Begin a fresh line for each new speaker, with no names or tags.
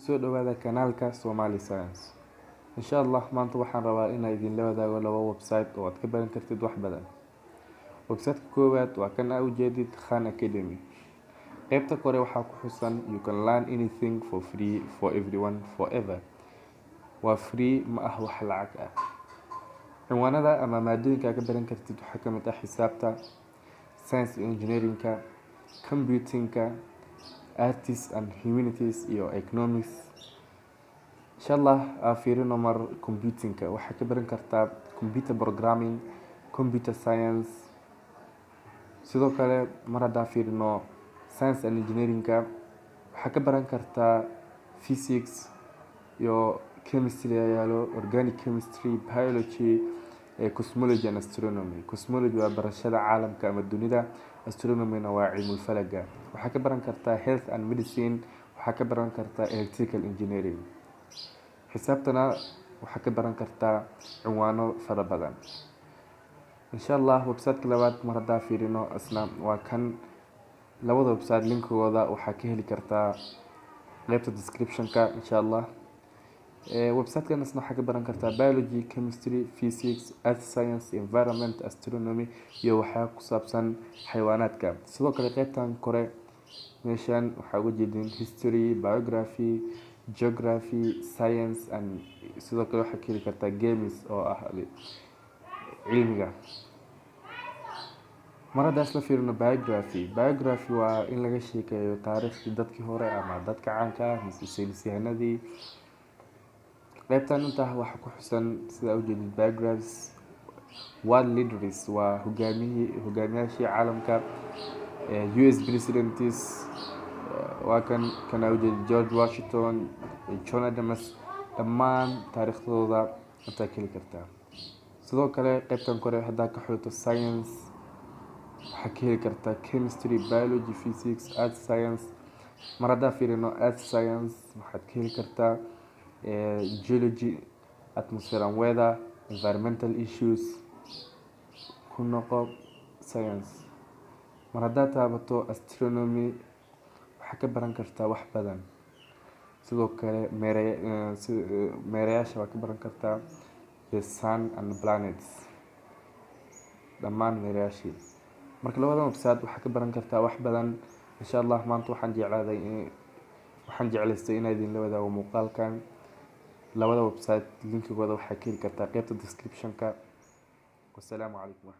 soo dhawaada kanaalka Somali Science. Insha Allah maanta waxaan rabaa inaan idin la wadaago laba website oo aad ka baran kartid wax badan. Website-ka koowaad waa kan aad u jeedid Khan Academy. Qaybta kore waxaa ku xusan you can learn anything for free for everyone forever. Waa free ma ah wax lacag ah. Cinwaanada ama maadooyinka aad ka baran kartid waxaa ka mid ah xisaabta, science and engineering-ka, computing-ka, arts and humanities iyo economics. Inshallah fiirino mar computing-ka waxaa ka baran kartaa computer programming, computer science. Sidoo kale mar haddaan fiirino science and engineering-ka waxaa ka baran kartaa physics iyo chemistry ayaalo organic chemistry, biology, cosmology and astronomy. Cosmology waa barashada caalamka ama dunida, astronomy-na waa cilmi falaga. Waxaa ka baran kartaa health and medicine, waxaa ka baran kartaa electrical engineering. Xisaabtana waxaa ka baran kartaa cinwaano fara badan. Inshallah website-ka labaad mar haddaan fiirino asna waa kan labada website linkooda waxaa ka heli kartaa qaybta description-ka inshallah. Website-kan asna waxaa ka baran kartaa biology, chemistry, physics, earth science, environment, astronomy iyo waxaa ku saabsan xayawaanaadka. Sidoo kale qaybtan kore meeshan waxaa uga jeedin history, biography, geography, science and sidoo kale waxaa ka heli kartaa games oo ah cilmiga. Mar haddaan isla fiirino biography waa in laga sheekeeyo taariikhdii dadkii hore ama dadka caanka ah mise saynisyahanadii. Qaybtan intaa waxaa ku xusan sida u jeedid biographies. World leaders waa hogaamiyaashii caalamka, US presidents waa kan u jeedid George Washington, John Adams, dhammaan taariikhdooda intaa ka heli kartaa. Sidoo kale qaybtan kore haddaan ka xulto science waxaa ka heli kartaa chemistry, biology, physics, earth science. Mar haddaan fiirino earth science waxaad ka heli kartaa geology, atmosphere and weather, environmental issues. Ku noqo science. Mar haddaan taabato astronomy waxaa ka baran kartaa wax badan. Sidoo kale meerayaasha waa ka baran kartaa the sun and planets, dhammaan meerayaashii. Marka labada website waxaa ka baran kartaa wax badan. Inshallah maanta waxaan jeclaystay inaan idin la wadaago muuqaalkan. Labada website linkigooda waxaa ka heli kartaa qaybta description-ka. Wassalaamu calaykum.